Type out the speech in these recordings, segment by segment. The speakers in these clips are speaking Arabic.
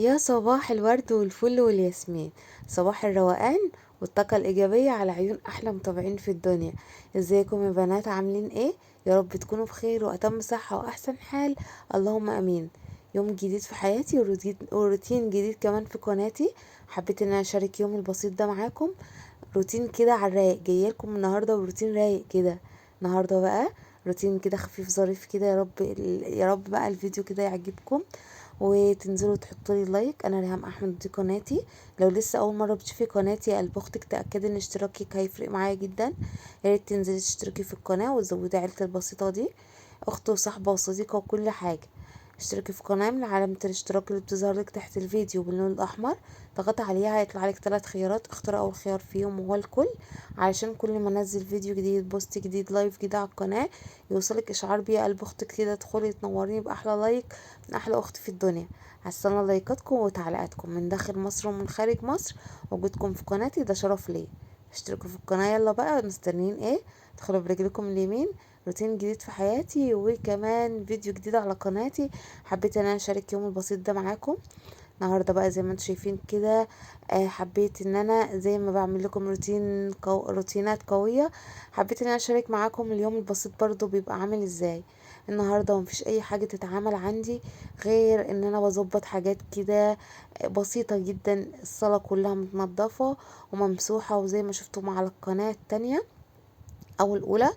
يا صباح الورد والفل والياسمين، صباح الروقان والطاقة الإيجابية على عيون أحلى متابعين في الدنيا. ازيكم يا بنات؟ عاملين ايه؟ يا رب تكونوا بخير وأتم صحة وأحسن حال، اللهم أمين. يوم جديد في حياتي وروتين جديد كمان في قناتي. حبيت ان انا اشارك يومي البسيط ده معاكم. روتين كده على الرايق جايه لكم النهارده، وروتين رايق كده. النهارده بقى روتين كده خفيف ظريف كده، يا رب يا رب بقى الفيديو كده يعجبكم وتنزلوا تحطوا لي لايك. انا ريهام احمد، دي قناتي. لو لسه اول مره بتشوفي قناتي قلب اختك، تاكدي ان اشتراكك هيفرق معايا جدا. يا ريت تنزلي تشتركي في القناه وتزودي عيلتي البسيطه دي، اخت وصاحبه وصديقه وكل حاجه. اشتركي في القناه من علامه الاشتراك اللي بتظهر لك تحت الفيديو باللون الاحمر، ضغطي عليها هيطلع لك 3 خيارات، اختاري اول خيار فيهم وهو الكل، علشان كل ما انزل فيديو جديد، بوست جديد، لايف جديد على القناه، يوصلك اشعار بيه قلب اختك كده. تدخلي تنوريني باحلى لايك من احلى اخت في الدنيا. هستنى لايكاتكم وتعليقاتكم من داخل مصر ومن خارج مصر. وجودكم في قناتي ده شرف ليا. اشتركوا في القناة، يلا بقى مستنيين ايه؟ ادخلوا برجلكم اليمين. روتين جديد في حياتي وكمان فيديو جديد على قناتي. حبيت ان انا اشارك يوم البسيط ده معاكم النهارده بقى زي ما انتم شايفين كده. حبيت ان انا زي ما بعمل لكم روتينات قوية، حبيت ان انا اشارك معاكم اليوم البسيط برضو بيبقى عامل ازاي. النهارده مفيش اي حاجة تتعمل عندي غير ان انا بظبط حاجات كده بسيطة جدا. الصالة كلها متنضفة وممسوحة، وزي ما شفتم على القناة التانية او الاولى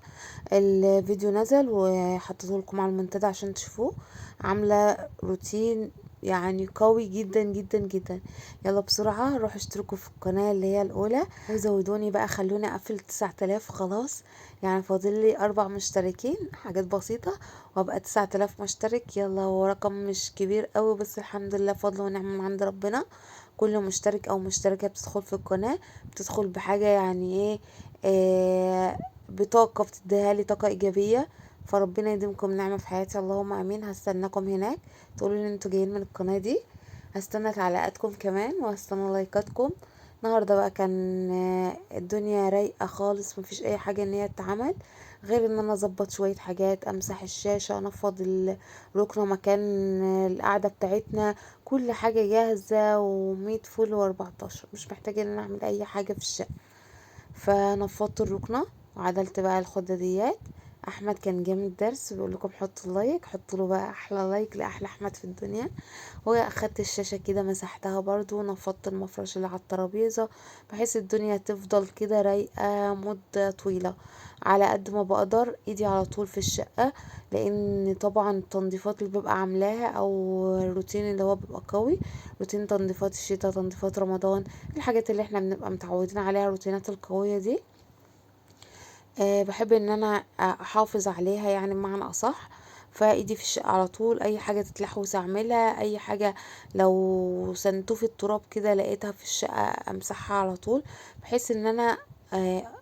الفيديو نزل وحطيته لكم على المنتدى عشان تشوفوه. عاملة روتين يعني قوي جدا جدا جدا. يلا بسرعة روحوا اشتركوا في القناة اللي هي الأولى وزودوني بقى، خلوني أقفل 9000 خلاص. يعني فاضل لي 4 مشتركين، حاجات بسيطة وابقى 9000 مشترك. يلا، هو رقم مش كبير قوي بس الحمد لله، فضل ونعمة من عند ربنا. كل مشترك أو مشتركة بتدخل في القناة بتدخل بحاجة يعني ايه، بطاقة بتديها لي، طاقة إيجابية. فربنا يديمكم نعمة في حياتي، اللهم امين. هستناكم هناك تقولوا لي انتوا جايين من القناة دي. هستنى تعليقاتكم كمان وهستنى لايكاتكم. النهارده بقى كان الدنيا رايقة خالص، مفيش اي حاجة ان هي تتعمل غير ان انا اظبط شوية حاجات، امسح الشاشة، انفض الركنة مكان القعدة بتاعتنا. كل حاجة جاهزة ومية فل و14، مش محتاجة ان انا اعمل اي حاجة في الشقة. فنفضت الركنة وعدلت بقى الخدة ديات. احمد كان جامد درس، بيقول لكم حطوا لايك، حطوا له بقى احلى لايك لاحلى احمد في الدنيا. واخدت الشاشة كده مسحتها برضو، ونفضت المفرش اللي على الترابيزة بحيث الدنيا تفضل كده رايقة مدة طويلة. على قد ما بقدر ايدي على طول في الشقة، لان طبعا التنظيفات اللي ببقى عاملاها او الروتين اللي هو بيبقى قوي، روتين تنظيفات الشتاء، تنظيفات رمضان، الحاجات اللي احنا بنبقى متعودين عليها، الروتينات القوية دي. بحب ان انا احافظ عليها يعني بمعنى اصح. فايدي في الشقة على طول، اي حاجة تتلحوس اعملها، اي حاجة لو سنتوفة التراب كده لقيتها في الشقة امسحها على طول، بحيث ان انا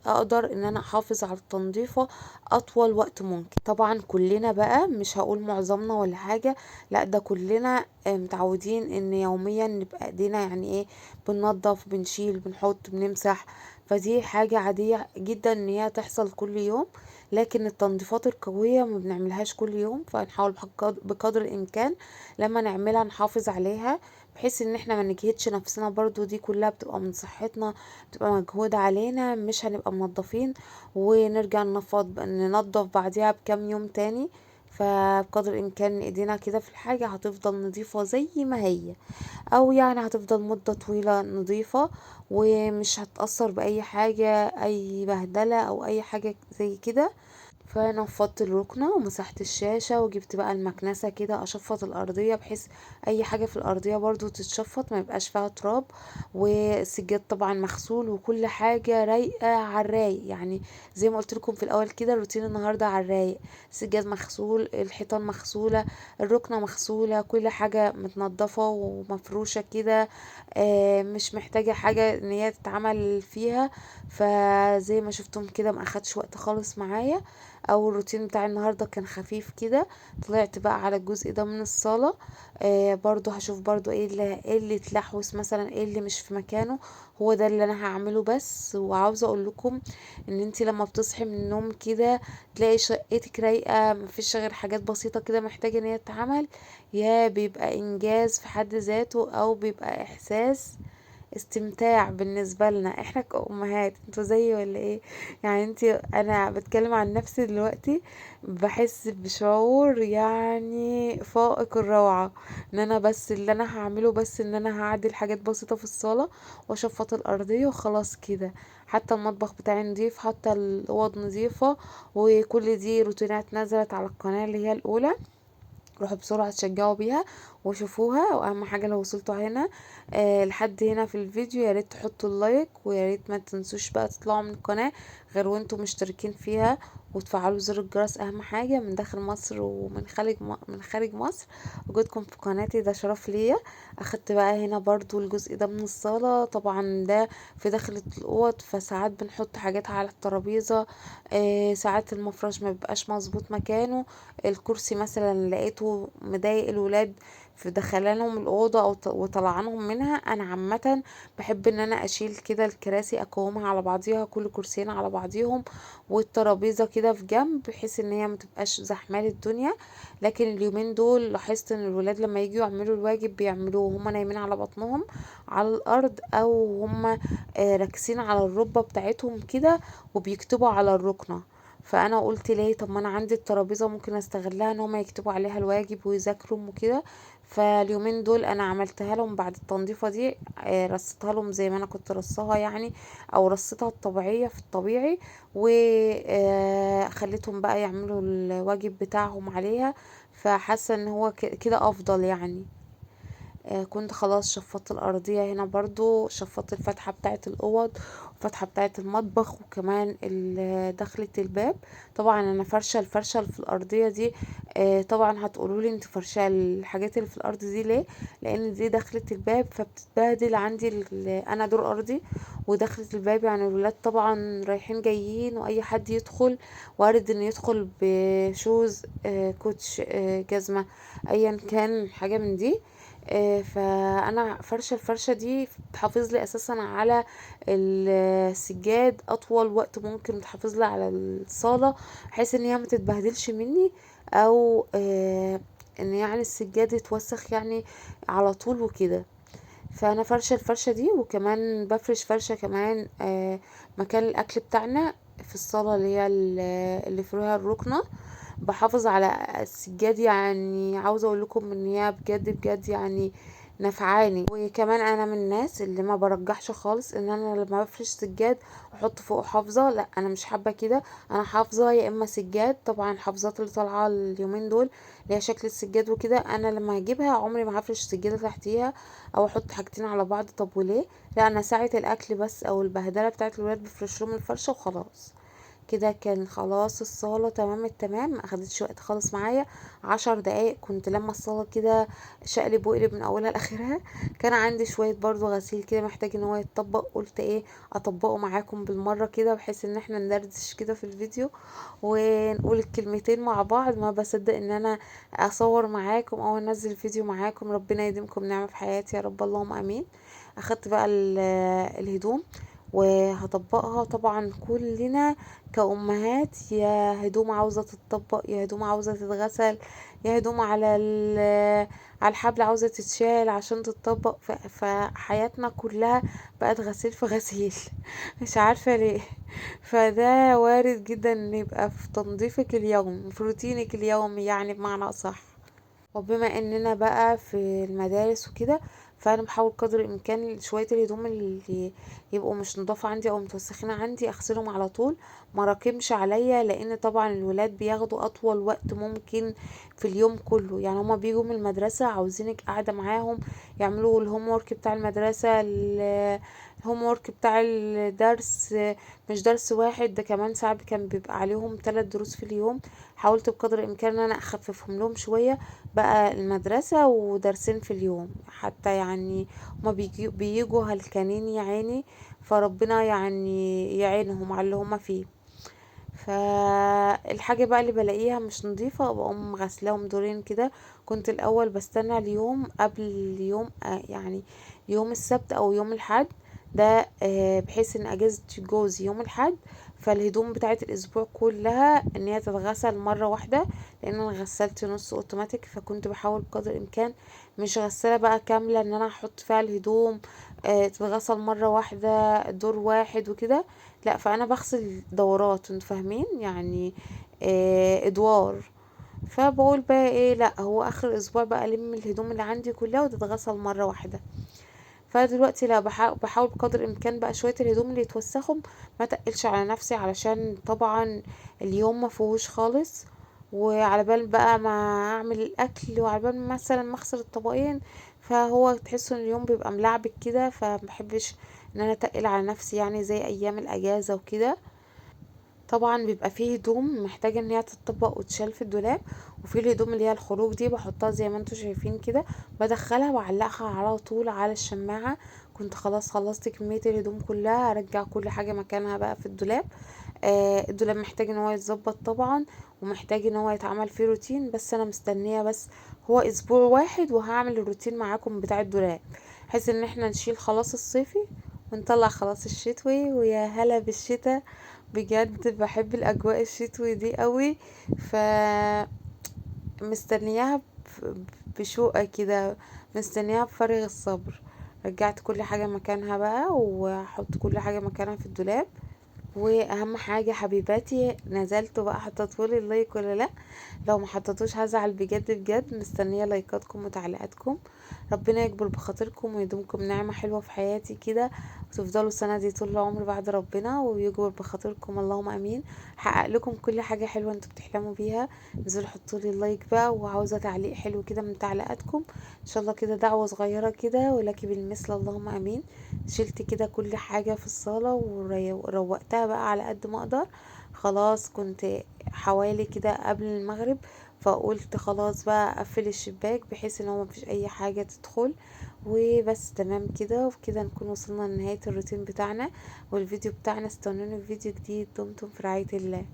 اقدر ان انا احافظ على التنظيفة اطول وقت ممكن. طبعا كلنا بقى، مش هقول معظمنا ولا حاجة، لا ده كلنا متعودين ان يوميا نبقى ايدينا يعني ايه، بننظف، بنشيل، بنحط، بنمسح. فدي حاجة عادية جدا ان هي تحصل كل يوم، لكن التنظيفات القوية ما بنعملهاش كل يوم. فنحاول بقدر الامكان لما نعملها نحافظ عليها، بحيث ان احنا ما نجهدش نفسنا. برضو دي كلها بتبقى من صحتنا، بتبقى مجهود علينا، مش هنبقى منظفين ونرجع ننظف بعدها بكام يوم تاني. فبقدر الامكان ايدينا كده في الحاجة هتفضل نظيفة زي ما هي، او يعني هتفضل مدة طويلة نظيفة ومش هتأثر بأي حاجة، أي بهدلة أو أي حاجة زي كده. فنفضت الركنة ومسحت الشاشة وجبت بقى المكنسة كده اشفط الارضية، بحيث اي حاجة في الارضية برضو تتشفط ما يبقاش فيها تراب. والسجاد طبعا مغسول وكل حاجة رايقة على الرايق. يعني زي ما قلت لكم في الاول كده، روتين النهاردة على الرايق. السجاد مغسول، الحيطان مغسولة، الركنة مغسولة، كل حاجة متنضفة ومفروشة كده. مش محتاجة حاجة ان هي تتعمل فيها. فزي ما شفتم كده ما اخدش وقت خالص معايا. او الروتين بتاع النهارده كان خفيف كده. طلعت بقى على الجزء ده من الصاله. برضو هشوف برضو ايه اللي اتلحوس مثلا، ايه اللي مش في مكانه. هو ده اللي انا هعمله بس. وعاوزه اقول لكم ان انتي لما بتصحي من النوم كده تلاقي شقتك رايقه، مفيش غير حاجات بسيطه كده محتاجه ان هي تتعمل، يا بيبقى انجاز في حد ذاته او بيبقى احساس استمتاع بالنسبة لنا احنا كأمهات. انتوا زيي ولا ايه؟ يعني انا بتكلم عن نفسي دلوقتي، بحس بشعور يعني فائق الروعة، ان انا بس اللي انا هعمله بس ان انا هعدل حاجات بسيطة في الصالة واشفط الارضية وخلاص كده. حتى المطبخ بتاعي نضيف، حتى الاوض نظيفة. وكل دي روتينات نزلت على القناة اللي هي الاولى، روحوا بسرعة تشجعوا بيها وشوفوها. واهم حاجة لو وصلتوا هنا لحد هنا في الفيديو، يا ريت تحطوا اللايك، ويا ريت ما تنسوش بقى تطلعوا من القناة غير وانتم مشتركين فيها، وتفعلوا زر الجرس. اهم حاجة من داخل مصر ومن من خارج مصر، وجودكم في قناتي ده شرف ليا. اخدت بقى هنا برضو الجزء ده من الصالة، طبعا ده في داخل الاوض، فساعات بنحط حاجات على الترابيزة. ساعات المفرش ما بيبقاش مظبوط مكانه، الكرسي مثلا لقيته مضايق الولاد في دخلانهم الأوضة أو وطلعانهم منها. أنا عامة بحب إن أنا أشيل كده الكراسي، أقومها على بعضيها، كل كرسيين على بعضيهم، والترابيزة كده في جنب، بحيث إن هي متبقاش زحمة الدنيا. لكن اليومين دول لاحظت إن الولاد لما يجوا يعملوا الواجب بيعملوه هما نايمين على بطنهم على الأرض، أو هما راكسين على الركبة بتاعتهم كده وبيكتبوا على الركنة. فانا قلت ليه، طب ما انا عندي الترابيزه ممكن استغلها ان هما يكتبوا عليها الواجب ويذاكروا وكده. فاليومين دول انا عملتها لهم بعد التنظيفه دي، رصيتها لهم زي ما انا كنت رصاها يعني، او رصيتها الطبيعيه في الطبيعي، وخليتهم بقى يعملوا الواجب بتاعهم عليها. فحاسه ان هو كده افضل يعني. كنت خلاص شفطت الأرضية هنا، برضو شفطت الفتحة بتاعة الأوض والفتحة بتاعة المطبخ، وكمان دخلة الباب. طبعا أنا فرشة الفرشة اللي في الأرضية دي. طبعا هتقولولي انت فرشة الحاجات اللي في الأرض دي ليه؟ لأن دي دخلة الباب فبتتبهدل عندي. أنا دور أرضي ودخلة الباب، يعني الولاد طبعا رايحين جايين، وأي حد يدخل وارد إنه يدخل بشوز، كوتش، جزمة، أيا كان حاجة من دي. فانا فرشه الفرشه دي بتحافظ لي اساسا على السجاد اطول وقت ممكن، بتحافظ لي على الصاله بحيث ان هي ما تتبهدلش مني، او ان يعني السجاد يتوسخ يعني على طول وكده. فانا فرشه الفرشه دي، وكمان بفرش فرشه كمان مكان الاكل بتاعنا في الصاله اللي هي اللي فيها الركنه. بحافظ على السجاد، يعني عاوزه اقول لكم ان هي بجد بجد يعني نفعاني. وكمان انا من الناس اللي ما برجحش خالص ان انا لما بفرش سجاد احط فوق حافظه، لا انا مش حابه كده. انا حافظه يا اما سجاد، طبعا الحافظات اللي طالعه اليومين دول اللي هي شكل السجاد وكده، انا لما هجيبها عمري ما هفرش سجاده تحتيها او احط حاجتين على بعض. طب وليه؟ لا انا ساعه الاكل بس او البهدله بتاعه الولاد بفرش لهم الفرشه وخلاص. كده كان خلاص الصالة تمام التمام، ما اخدتش وقت خالص معايا، 10 دقايق كنت لما الصالة كده شقلب وقلب من اولها لاخرها. كان عندي شوية برضو غسيل كده محتاج ان هو يتطبق، قلت ايه اطبقه معاكم بالمرة كده، بحيث ان احنا ندردش كده في الفيديو ونقول الكلمتين مع بعض. ما بصدق ان انا اصور معاكم او انزل فيديو معاكم. ربنا يديمكم نعمة في حياتي يا رب، اللهم امين. اخدت بقى الهدوم وهطبقها. طبعا كلنا كأمهات يا هدوم عاوزة تتطبق، يا هدوم عاوزة تتغسل، يا هدوم على الحبل عاوزة تتشال عشان تتطبق. فحياتنا كلها بقت غسيل في غسيل مش عارفة ليه. فده وارد جدا ان يبقى في تنظيفك اليوم، في روتينك اليومي يعني بمعنى اصح. وبما اننا بقى في المدارس وكده، فانا بحاول قدر الامكان شويه الهدوم اللي يبقوا مش نضاف عندي او متوسخين عندي اغسلهم على طول، ما راكمش عليا. لان طبعا الولاد بياخدوا اطول وقت ممكن في اليوم كله، يعني هما بيجوا من المدرسه عاوزينك قاعده معاهم يعملوا الهوم ورك بتاع المدرسه، الهوم ورك بتاع الدرس، مش درس واحد ده، كمان ساعات كان بيبقى عليهم 3 دروس في اليوم. حاولت بقدر الامكان ان انا اخففهم لهم شويه بقى المدرسة ودرسين في اليوم حتى، يعني هما بيجوا هلكانين يا عيني، فربنا يعني يعينهم على اللي هما فيه. فالحاجة بقى اللي بلاقيها مش نظيفة بقوم غسلاهم دورين كده. كنت الاول بستنى اليوم قبل اليوم يعني يوم السبت او يوم الحد ده، بحيث ان اجازة جوزي يوم الحد، فالهدوم بتاعت الاسبوع كلها ان هي تتغسل مرة واحدة، لان انا غسلت نص اوتوماتيك. فكنت بحاول بقدر الامكان مش غسالة بقى كاملة ان انا احط فيها الهدوم تتغسل مرة واحدة دور واحد وكده. لا، فانا بغسل دورات، انتوا فاهمين يعني، ادوار. فبقول بقى ايه، لا هو اخر الاسبوع بقى الم الهدوم اللي عندي كلها وتتغسل مرة واحدة. فدلوقتي لا، بحاول بقدر الامكان بقى شويه الهدوم اللي يتوسخوا ما تقلش على نفسي، علشان طبعا اليوم ما فيهوش خالص. وعلى بال بقى ما اعمل الاكل، وعلى بال مثلا ما اغسل الطبقين، فهو تحسوا ان اليوم بيبقى ملعبك كده، فمبحبش ان انا اتقل على نفسي يعني زي ايام الاجازه وكده. طبعا بيبقى فيه هدوم محتاجة ان هي تتطبق وتشال في الدولاب، وفي الهدوم اللي هي الخروج دي بحطها زي ما انتوا شايفين كده، بدخلها واعلقها على طول على الشماعة. كنت خلاص خلصت كمية الهدوم كلها، ارجع كل حاجة مكانها بقى في الدولاب. الدولاب محتاج ان هو يتظبط طبعا، ومحتاج ان هو يتعمل فيه روتين، بس انا مستنية بس هو اسبوع واحد وهعمل الروتين معاكم بتاع الدولاب، بحيث ان احنا نشيل خلاص الصيفي ونطلع خلاص الشتوي. ويا هلا بالشتا، بجد بحب الاجواء الشتوي دي قوي. ف مستنياها بشوقة كده، مستنياها بفارغ الصبر. رجعت كل حاجة مكانها بقى، وحط كل حاجة مكانها في الدولاب. واهم حاجة حبيباتي، نزلتوا بقى حطيتولي اللايك ولا لا؟ لو ما حطيتوش هزعل بجد بجد. مستنية لايكاتكم وتعليقاتكم. ربنا يكبر بخاطركم ويدومكم نعمة حلوة في حياتي كده، وتفضلوا السنة دي طول العمر بعد ربنا، ويكبر بخاطركم اللهم امين. حقق لكم كل حاجة حلوة انتوا بتحلموا بيها. انزلوا حطولي اللايك بقى، وعاوزة تعليق حلو كده من تعليقاتكم ان شاء الله، كده دعوة صغيرة كده ولك بالمثل اللهم امين. شلت كده كل حاجة في الصالة وروقتها بقى على قد ما اقدر. خلاص كنت حوالي كده قبل المغرب، فقلت خلاص بقى اقفل الشباك بحيث ان هو مفيش اي حاجة تدخل. وبس تمام كده، وبكده نكون وصلنا لنهاية الروتين بتاعنا والفيديو بتاعنا. استنوني في فيديو جديد، دمتم في رعاية الله.